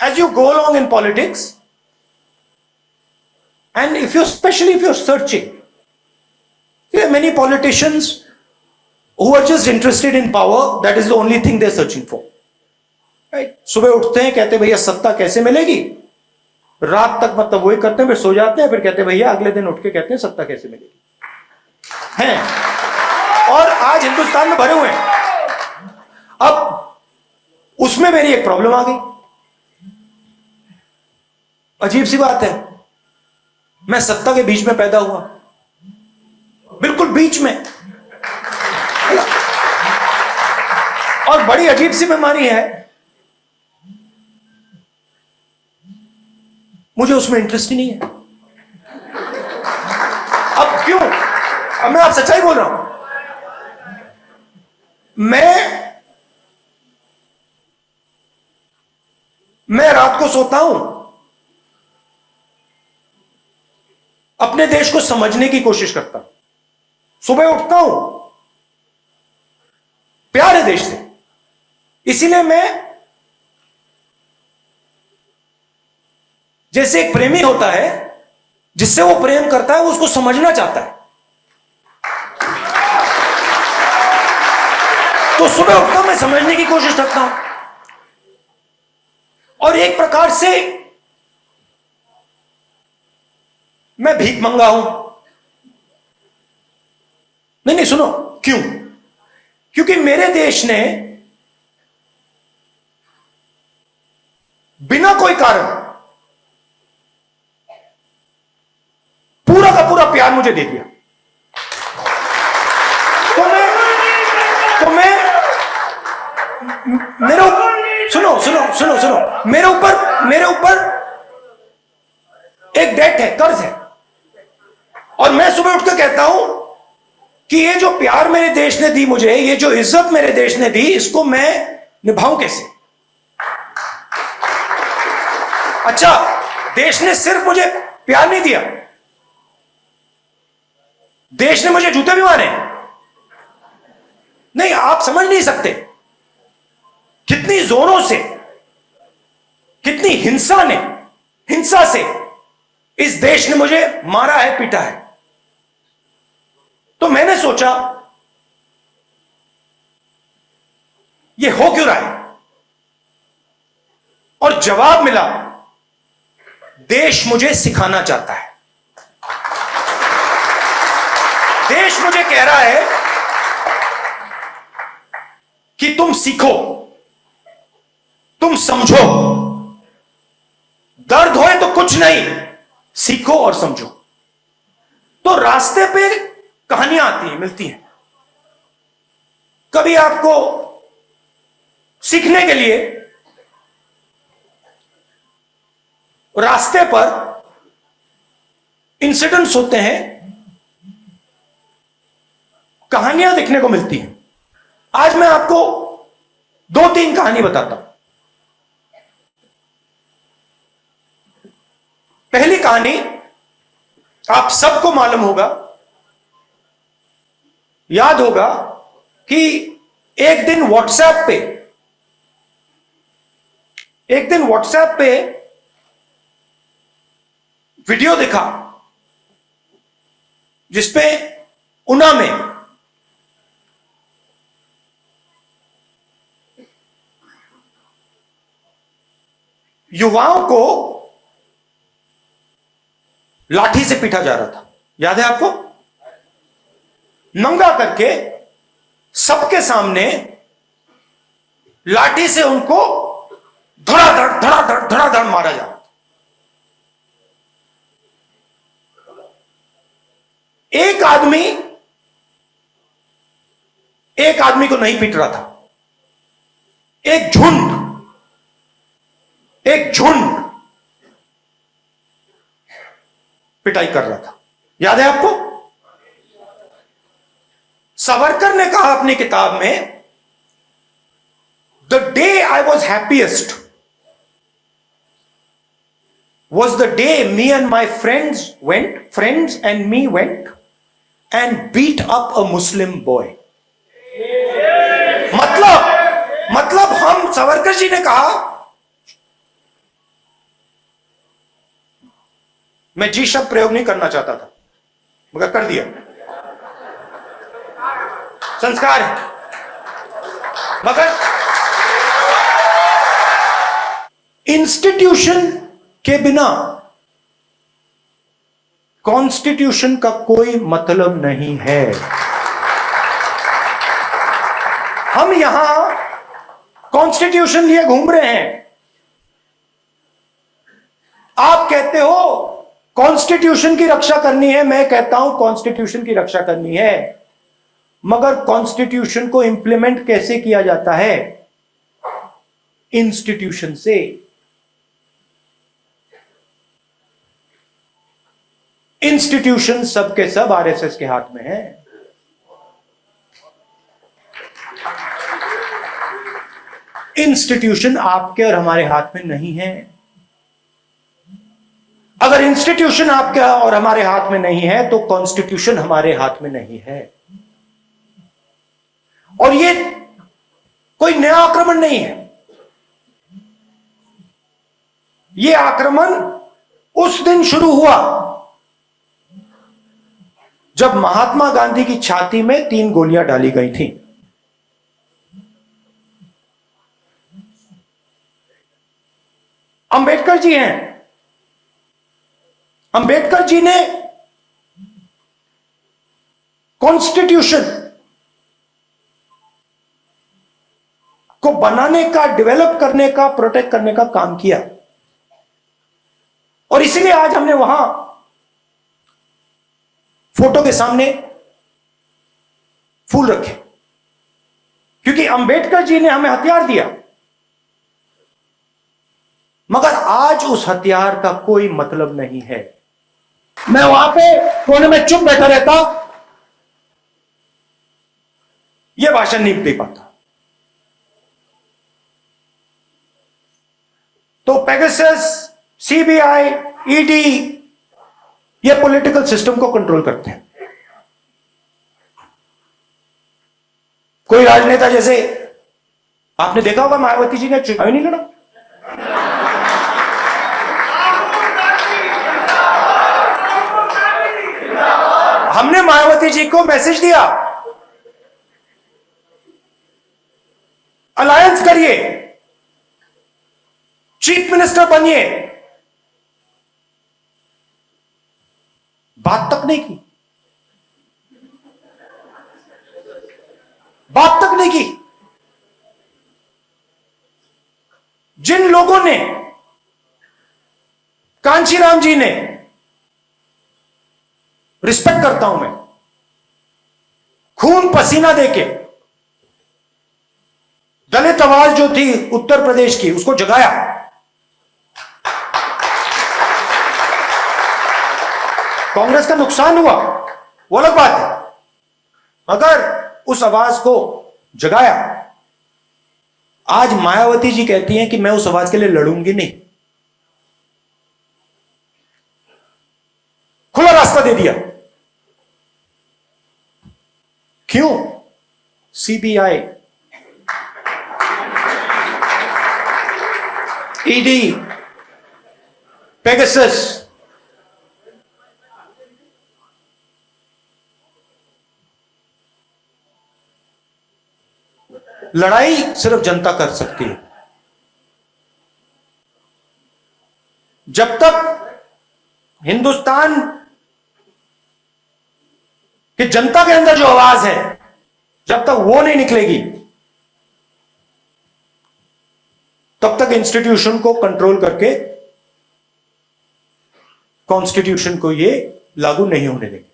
as you go along in politics, and especially if you're searching, there are many politicians who are just interested in power. That is the only thing they're searching for, right? सुबह उठते हैं, कहते हैं भैया सत्ता कैसे मिलेगी, रात तक मतलब वही करते हैं, फिर सो जाते हैं, फिर कहते हैं भैया अगले दिन उठ के कहते हैं सत्ता कैसे मिलेगी, हैं? और आज हिंदुस्तान में भरे हुए हैं। अब उसमें मेरी एक प्रॉब्लम आ गई। अजीब सी बात है, मैं सत्ता के बीच में पैदा हुआ, बिल्कुल बीच में, और बड़ी अजीब सी बीमारी है, मुझे उसमें इंटरेस्ट ही नहीं है। अब क्यों? अब मैं आप सच्चाई बोल रहा हूं। मैं रात को सोता हूं, अपने देश को समझने की कोशिश करता हूं, सुबह उठता हूं, प्यार है देश से, इसीलिए मैं, जैसे एक प्रेमी होता है, जिससे वो प्रेम करता है, वो उसको समझना चाहता है, तो सुबह उठता हूं, मैं समझने की कोशिश करता हूं, और एक प्रकार से मैं भीख मंगा हूं। नहीं, सुनो, क्यों? क्योंकि मेरे देश ने बिना कोई कारण पूरा का पूरा प्यार मुझे दे दिया। तो मैं सुनो, मेरे ऊपर एक डेट है, कर्ज है, और मैं सुबह उठकर कहता हूं कि ये जो प्यार मेरे देश ने दी मुझे, ये जो इज्जत मेरे देश ने दी, इसको मैं निभाऊं कैसे? अच्छा, देश ने सिर्फ मुझे प्यार नहीं दिया, देश ने मुझे जूते भी मारे। नहीं, आप समझ नहीं सकते कितनी जोरों से, कितनी हिंसा से इस देश ने मुझे मारा है, पीटा है। तो मैंने सोचा ये हो क्यों रहा है, और जवाब मिला, देश मुझे सिखाना चाहता है। देश मुझे कह रहा है कि तुम सीखो, तुम समझो, दर्द होए तो कुछ नहीं, सीखो और समझो। तो रास्ते पे कहानियां आती हैं, मिलती हैं, कभी आपको सीखने के लिए रास्ते पर इंसिडेंट्स होते हैं, कहानियां देखने को मिलती हैं। आज मैं आपको 2-3 कहानी बताता हूं। पहली कहानी आप सबको मालूम होगा, याद होगा कि एक दिन व्हाट्सएप पे वीडियो दिखा, जिसपे उना में युवाओं को लाठी से पीटा जा रहा था। याद है आपको? नंगा करके सबके सामने लाठी से उनको धड़ाधड़ मारा जा रहा था। एक आदमी को नहीं पीट रहा था, एक झुंड पिटाई कर रहा था। याद है आपको? सावरकर ने कहा अपनी किताब में, the day I was happiest was the day me and my friends and me went and beat up a Muslim boy. मतलब हम, सावरकर जी ने कहा मैं जी शब्द प्रयोग नहीं करना चाहता था मगर कर दिया, संस्कार है। मगर इंस्टीट्यूशन के बिना कॉन्स्टिट्यूशन का कोई मतलब नहीं है। हम यहां कॉन्स्टिट्यूशन लिए घूम रहे हैं। आप कहते हो कॉन्स्टिट्यूशन की रक्षा करनी है, मैं कहता हूं कॉन्स्टिट्यूशन की रक्षा करनी है, मगर कॉन्स्टिट्यूशन को इंप्लीमेंट कैसे किया जाता है? इंस्टीट्यूशन से। इंस्टीट्यूशन सबके सब आरएसएस के हाथ में है। इंस्टीट्यूशन आपके और हमारे हाथ में नहीं है। अगर इंस्टीट्यूशन आपके और हमारे हाथ में नहीं है तो कॉन्स्टिट्यूशन हमारे हाथ में नहीं है। और ये कोई नया आक्रमण नहीं है। ये आक्रमण उस दिन शुरू हुआ जब महात्मा गांधी की छाती में 3 गोलियां डाली गई थी। अंबेडकर जी हैं। अंबेडकर जी ने कॉन्स्टिट्यूशन को बनाने का, डेवलप करने का, प्रोटेक्ट करने का काम किया। और इसीलिए आज हमने वहां फोटो के सामने फूल रखे, क्योंकि अंबेडकर जी ने हमें हथियार दिया, मगर आज उस हथियार का कोई मतलब नहीं है। मैं वहां पे कोने में चुप बैठा रहता, यह भाषण नहीं दे पाता। तो पेगासस, सीबीआई, ईडी ये पॉलिटिकल सिस्टम को कंट्रोल करते हैं। कोई राजनेता, जैसे आपने देखा होगा मायावती जी ने चुनाव नहीं लड़ा, हमने मायावती जी को मैसेज दिया, अलायंस करिए, चीफ मिनिस्टर बनिए। बात तक नहीं की, बात तक नहीं की। जिन लोगों ने, कांशीराम जी ने, रिस्पेक्ट करता हूं मैं, खून पसीना देके दलित आवाज जो थी उत्तर प्रदेश की, उसको जगाया। कांग्रेस का नुकसान हुआ, वो अलग बात है, मगर उस आवाज को जगाया। आज मायावती जी कहती हैं कि मैं उस आवाज के लिए लड़ूंगी नहीं, खुला रास्ता दे दिया। क्यों? सीबीआई, ईडी, पेगासस, लड़ाई सिर्फ जनता कर सकती है। जब तक हिंदुस्तान कि जनता के अंदर जो आवाज है, जब तक वो नहीं निकलेगी, तब तक इंस्टीट्यूशन को कंट्रोल करके कॉन्स्टिट्यूशन को ये लागू नहीं होने देंगे।